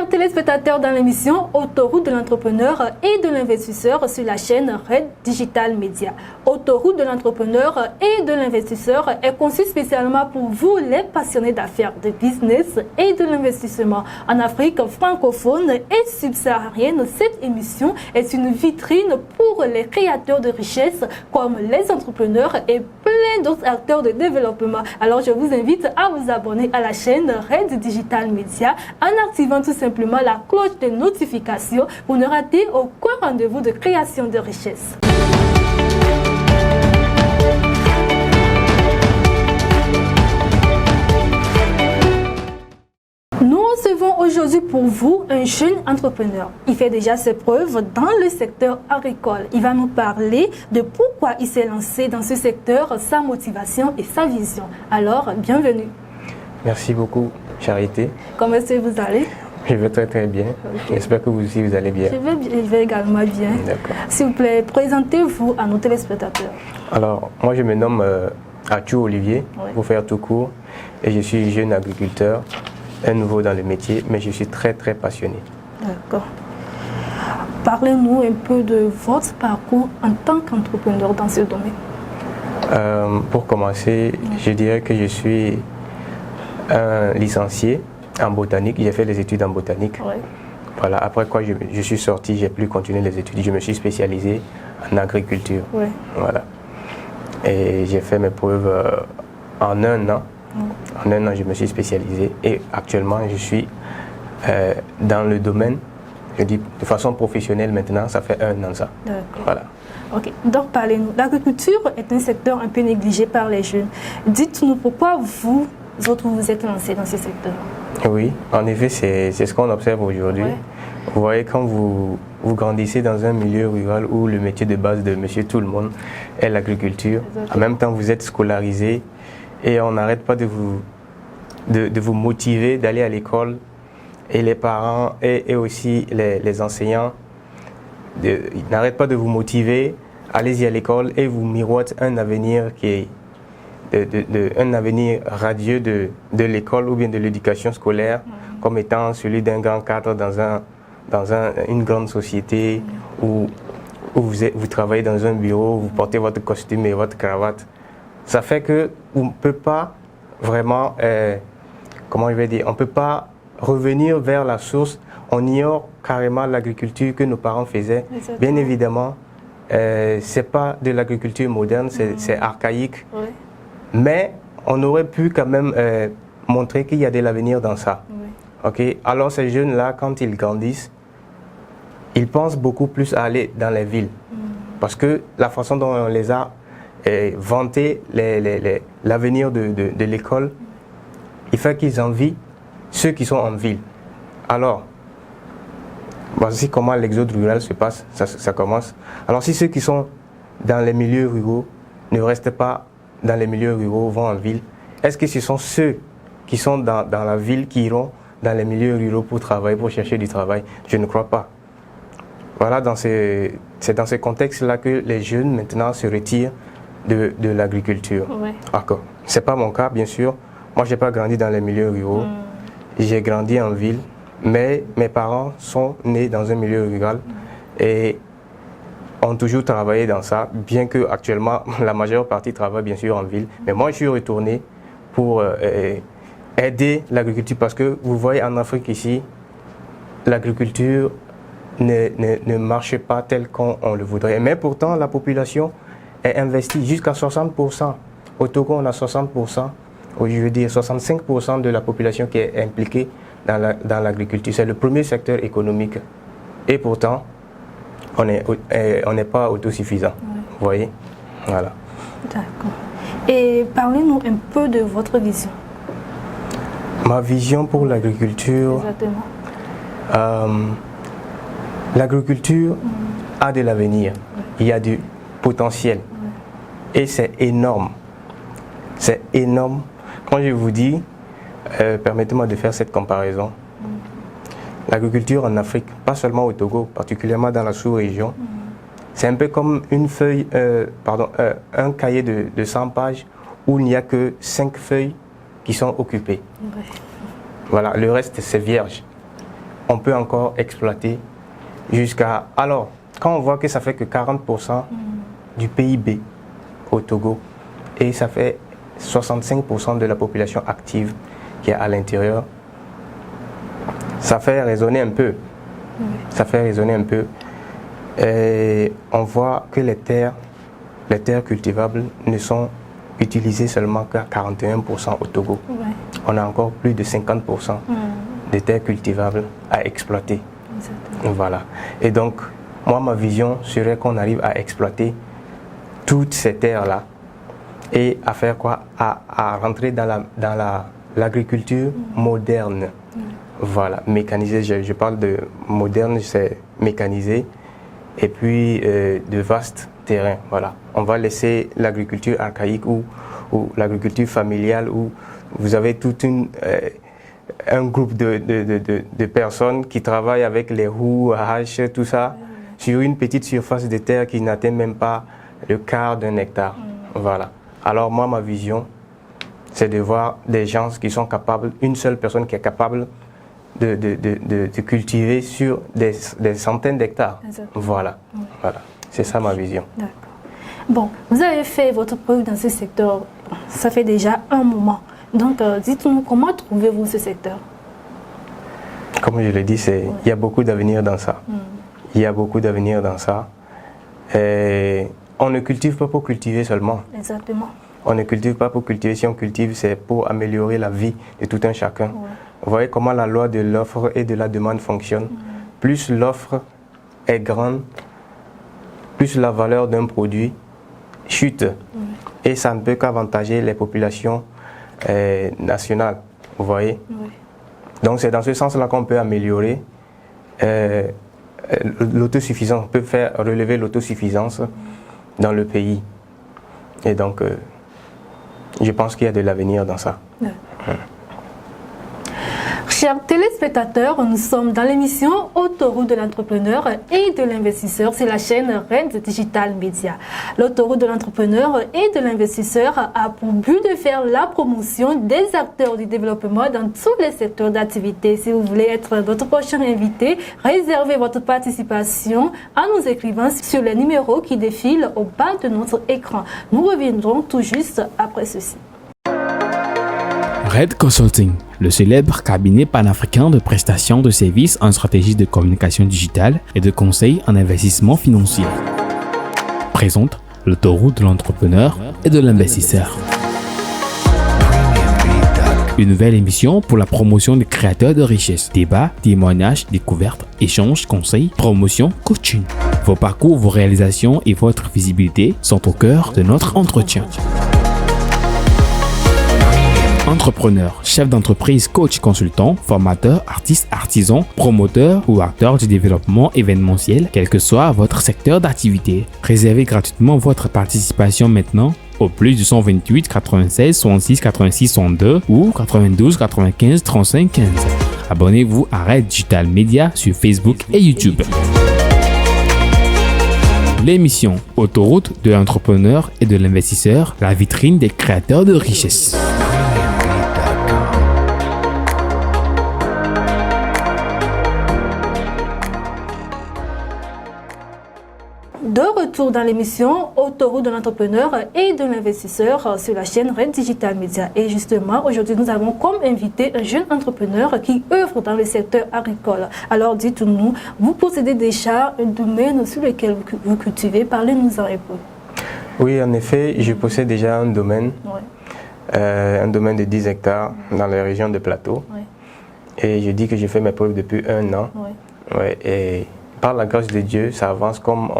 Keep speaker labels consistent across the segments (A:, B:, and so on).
A: Chers téléspectateurs, dans l'émission Autoroute de l'entrepreneur et de l'investisseur sur la chaîne Red Digital Media. Autoroute de l'entrepreneur et de l'investisseur est conçue spécialement pour vous, les passionnés d'affaires, de business et de l'investissement. En Afrique francophone et subsaharienne, cette émission est une vitrine pour les créateurs de richesses comme les entrepreneurs et plein d'autres acteurs de développement. Alors je vous invite à vous abonner à la chaîne Red Digital Media en activant tout simplement la cloche de notification pour ne rater aucun rendez-vous de création de richesse. Nous recevons aujourd'hui pour vous un jeune entrepreneur. Il fait déjà ses preuves dans le secteur agricole. Il va nous parler de pourquoi il s'est lancé dans ce secteur, sa motivation et sa vision. Alors, bienvenue.
B: Merci beaucoup, Charité.
A: Comment est-ce que vous allez?
B: Je vais très très bien. Okay. J'espère que vous aussi vous allez bien.
A: Je vais également bien.
B: D'accord.
A: S'il vous plaît, présentez-vous à nos téléspectateurs.
B: Alors, moi je me nomme Arthur Olivier, pour faire tout court, et je suis jeune agriculteur, un nouveau dans le métier, mais je suis très très passionné.
A: D'accord. Parlez-nous un peu de votre parcours en tant qu'entrepreneur dans ce domaine.
B: Pour commencer, je dirais que je suis un licencié en botanique. J'ai fait des études en botanique. Voilà. Après quoi, je suis sorti, j'ai plus continué les études. Je me suis spécialisé en agriculture. Voilà. Et j'ai fait mes preuves en un an. En un an, je me suis spécialisé et actuellement, je suis dans le domaine, je dis de façon professionnelle maintenant, ça fait un an ça. Voilà.
A: Ok, donc parlez-nous. L'agriculture est un secteur un peu négligé par les jeunes. Dites-nous pourquoi vous vous êtes lancés dans ce secteur.
B: Oui, en effet, c'est ce qu'on observe aujourd'hui. Vous voyez, quand vous grandissez dans un milieu rural où le métier de base de monsieur tout le monde est l'agriculture, en même temps vous êtes scolarisé et on n'arrête pas de vous motiver d'aller à l'école, et les parents et aussi les enseignants n'arrêtent pas de vous motiver, allez-y à l'école et vous miroitent un avenir qui est un avenir radieux de l'école ou bien de l'éducation scolaire comme étant celui d'un grand cadre dans une grande société où vous travaillez dans un bureau, vous portez votre costume et votre cravate. Ça fait que on ne peut pas vraiment, comment je vais dire, on ne peut pas revenir vers la source. On ignore carrément l'agriculture que nos parents faisaient. Bien évidemment, c'est pas de l'agriculture moderne, c'est archaïque. Mais on aurait pu quand même montrer qu'il y a de l'avenir dans ça. Okay? Alors ces jeunes-là, quand ils grandissent, ils pensent beaucoup plus à aller dans les villes. Parce que la façon dont on les a vanté l'avenir de l'école, il fait qu'ils envient ceux qui sont en ville. Alors, voici comment l'exode rural se passe, ça commence. Alors si ceux qui sont dans les milieux ruraux ne restent pas dans les milieux ruraux, vont en ville, est-ce que ce sont ceux qui sont dans la ville qui iront dans les milieux ruraux pour travailler, pour chercher du travail? Je ne crois pas. Voilà, c'est dans ce contexte-là que les jeunes maintenant se retirent de l'agriculture. D'accord. Ce n'est pas mon cas, bien sûr. Moi, je n'ai pas grandi dans les milieux ruraux. J'ai grandi en ville, mais mes parents sont nés dans un milieu rural et ont toujours travaillé dans ça, bien que actuellement la majeure partie travaille bien sûr en ville. Mais moi, je suis retourné pour aider l'agriculture parce que vous voyez en Afrique ici, l'agriculture ne marche pas tel qu'on le voudrait. Mais pourtant, la population est investie jusqu'à 60%. Au Togo, on a 60%. Je veux dire 65% de la population qui est impliquée dans l'agriculture. C'est le premier secteur économique. Et pourtant, on n'est pas autosuffisant. Vous voyez? Voilà.
A: D'accord. Et parlez-nous un peu de votre vision.
B: Ma vision pour l'agriculture.
A: Exactement.
B: L'agriculture a de l'avenir. Il y a du potentiel. Et c'est énorme. C'est énorme. Quand je vous dis, permettez-moi de faire cette comparaison. L'agriculture en Afrique, pas seulement au Togo, particulièrement dans la sous-région, c'est un peu comme une feuille, un cahier de 100 pages où il n'y a que 5 feuilles qui sont occupées. Voilà, le reste c'est vierge. on peut encore exploiter jusqu'à... Alors, quand on voit que ça fait que 40% du PIB au Togo, et ça fait 65% de la population active qui est à l'intérieur, ça fait raisonner un peu. Ça fait raisonner un peu. Et on voit que les terres cultivables ne sont utilisées seulement qu'à 41% au Togo. On a encore plus de 50% de terres cultivables à exploiter. Exactement. Voilà. Et donc, moi, ma vision serait qu'on arrive à exploiter toutes ces terres-là et à faire quoi? À rentrer dans l'agriculture moderne. Voilà, mécanisée. Je parle de moderne, c'est mécanisé. Et puis de vastes terrains. Voilà. On va laisser l'agriculture archaïque ou l'agriculture familiale où vous avez tout un groupe de personnes qui travaillent avec les roues, haches, tout ça, sur une petite surface de terre qui n'atteint même pas le quart d'un hectare. Voilà. Alors moi, ma vision, c'est de voir des gens qui sont capables, une seule personne qui est capable de cultiver sur des centaines d'hectares. Voilà. Voilà. C'est ça ma vision.
A: D'accord. Bon, vous avez fait votre preuve dans ce secteur, ça fait déjà un moment. Donc, dites-nous, comment trouvez-vous ce secteur?
B: Comme je l'ai dit, il y a beaucoup d'avenir dans ça. Il y a beaucoup d'avenir dans ça. Et on ne cultive pas pour cultiver seulement.
A: Exactement.
B: On ne cultive pas pour cultiver. Si on cultive, c'est pour améliorer la vie de tout un chacun. Vous voyez comment la loi de l'offre et de la demande fonctionne. Plus l'offre est grande, plus la valeur d'un produit chute. Et ça ne peut qu'avantager les populations nationales. Vous voyez. Donc c'est dans ce sens-là qu'on peut améliorer l'autosuffisance. On peut faire relever l'autosuffisance dans le pays. Et donc, je pense qu'il y a de l'avenir dans ça.
A: Chers téléspectateurs, nous sommes dans l'émission Autoroute de l'entrepreneur et de l'investisseur. C'est la chaîne RED Digital Media. L'autoroute de l'entrepreneur et de l'investisseur a pour but de faire la promotion des acteurs du développement dans tous les secteurs d'activité. Si vous voulez être notre prochain invité, réservez votre participation en nous écrivant sur les numéros qui défilent au bas de notre écran. Nous reviendrons tout juste après ceci.
C: RED Consulting, le célèbre cabinet panafricain de prestations de services en stratégie de communication digitale et de conseil en investissement financier, présente l'autoroute de l'entrepreneur et de l'investisseur. Une nouvelle émission pour la promotion des créateurs de richesse. Débats, témoignages, découvertes, échanges, conseils, promotion, coaching. Vos parcours, vos réalisations et votre visibilité sont au cœur de notre entretien. Entrepreneur, chef d'entreprise, coach, consultant, formateur, artiste, artisan, promoteur ou acteur du développement événementiel, quel que soit votre secteur d'activité. Réservez gratuitement votre participation maintenant au plus du 128 96 66 86 62 ou 92 95 35 15. Abonnez-vous à RED Digital Media sur Facebook et YouTube. L'émission Autoroute de l'entrepreneur et de l'investisseur, la vitrine des créateurs de richesse.
A: De retour dans l'émission Autoroute de l'entrepreneur et de l'investisseur sur la chaîne RED Digital Media. Et justement, aujourd'hui, nous avons comme invité un jeune entrepreneur qui œuvre dans le secteur agricole. Alors, dites-nous, vous possédez déjà un domaine sur lequel vous cultivez. Parlez-nous-en un peu.
B: Oui, en effet, je possède déjà un domaine de 10 hectares dans la région de Plateau. Et je dis que j'ai fait mes preuves depuis 1 an. Et par la grâce de Dieu, ça avance comme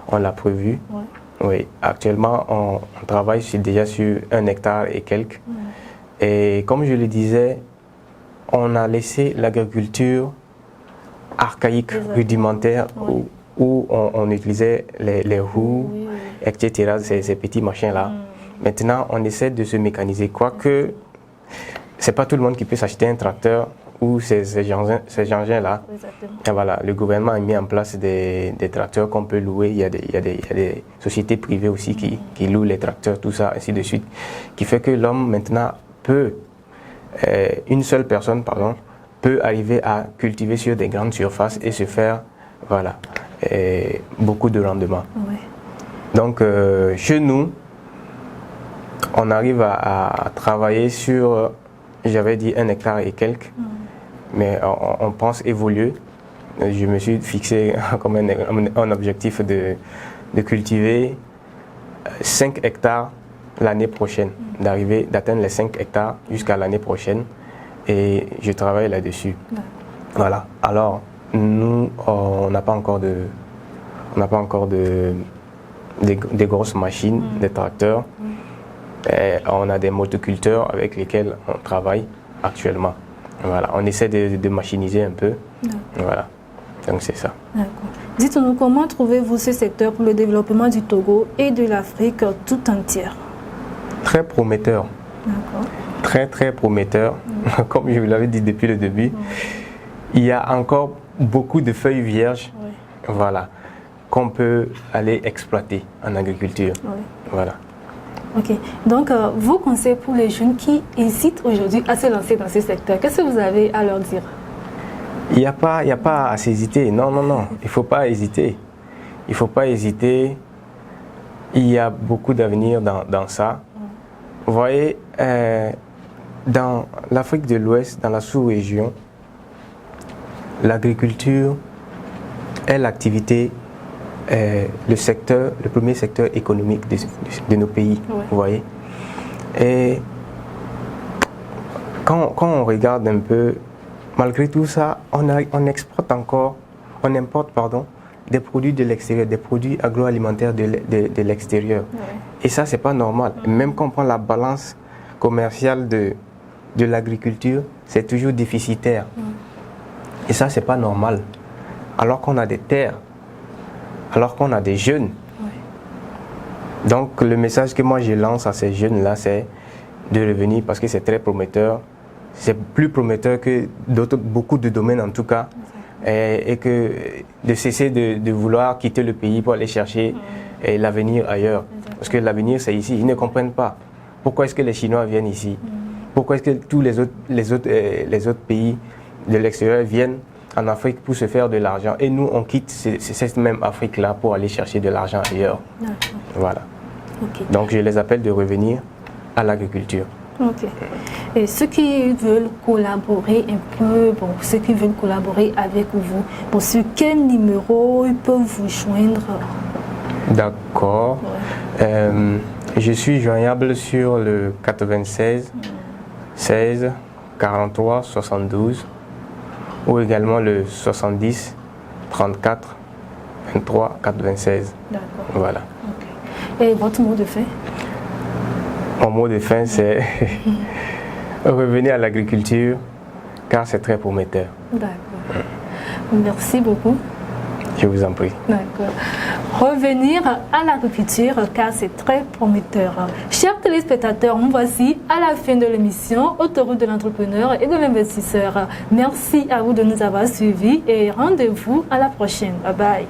B: on l'a prévu. Oui, actuellement, on travaille déjà sur 1 hectare et quelques. Et comme je le disais, on a laissé l'agriculture archaïque, rudimentaire, où on utilisait les roues, etc., ces petits machins-là. Maintenant, on essaie de se mécaniser, quoique ce n'est pas tout le monde qui peut s'acheter un tracteur ou ces engins-là. Et voilà, le gouvernement a mis en place des tracteurs qu'on peut louer. Il y a des sociétés privées aussi qui louent les tracteurs, tout ça, ainsi de suite. Qui fait que l'homme maintenant peut, une seule personne, peut arriver à cultiver sur des grandes surfaces et se faire voilà, beaucoup de rendement.
A: Oui.
B: Donc, chez nous, on arrive à travailler sur, j'avais dit 1 hectare et quelques, mais on pense évoluer. Je me suis fixé comme un objectif de cultiver 5 hectares l'année prochaine, d'atteindre les 5 hectares jusqu'à l'année prochaine, et je travaille là-dessus. Voilà. Alors, nous, on n'a pas encore des grosses machines, des tracteurs. Et on a des motoculteurs avec lesquels on travaille actuellement. Voilà. On essaie de machiniser un peu. Voilà. Donc c'est ça.
A: Dites-nous, comment trouvez-vous ce secteur pour le développement du Togo et de l'Afrique tout entière?
B: Très prometteur. Très très prometteur. Comme je vous l'avais dit depuis le début, il y a encore beaucoup de feuilles vierges, voilà, qu'on peut aller exploiter en agriculture. Voilà.
A: Ok. Donc, vos conseils pour les jeunes qui hésitent aujourd'hui à se lancer dans ce secteur, qu'est-ce que vous avez à leur dire?
B: Il n'y a pas à s'hésiter. Non. Il ne faut pas hésiter. Il ne faut pas hésiter. Il y a beaucoup d'avenir dans ça. Vous voyez, dans l'Afrique de l'Ouest, dans la sous-région, l'agriculture est l'activité, le premier secteur économique de nos pays. Vous voyez. Et quand on regarde un peu, malgré tout ça, on importe des produits de l'extérieur, des produits agroalimentaires de l'extérieur. Et ça, c'est pas normal. Même quand on prend la balance commerciale de l'agriculture, c'est toujours déficitaire. Et ça, c'est pas normal. Alors qu'on a des terres, alors qu'on a des jeunes. Donc, le message que moi je lance à ces jeunes-là, c'est de revenir parce que c'est très prometteur. C'est plus prometteur que beaucoup de domaines en tout cas. Et que de cesser de vouloir quitter le pays pour aller chercher l'avenir ailleurs. Parce que l'avenir, c'est ici. Ils ne comprennent pas. Pourquoi est-ce que les Chinois viennent ici? Pourquoi est-ce que tous les autres pays de l'extérieur viennent en Afrique pour se faire de l'argent? Et nous, on quitte cette même Afrique-là pour aller chercher de l'argent ailleurs. Voilà. Donc, je les appelle de revenir à l'agriculture.
A: Ok. Et ceux qui veulent collaborer un peu, ceux qui veulent collaborer avec vous, sur quel numéro ils peuvent vous joindre?
B: D'accord. Je suis joignable sur le 96 16 43 72 ou également le 70 34 23 96.
A: D'accord.
B: Voilà.
A: Okay. Et votre mot de fin?
B: Mon mot de fin, c'est revenir à l'agriculture car c'est très prometteur.
A: D'accord. Merci beaucoup.
B: Je vous en prie.
A: D'accord. Revenir à l'agriculture car c'est très prometteur. Chers téléspectateurs, nous voici à la fin de l'émission Autoroute de l'entrepreneur et de l'investisseur. Merci à vous de nous avoir suivis et rendez-vous à la prochaine. Bye bye.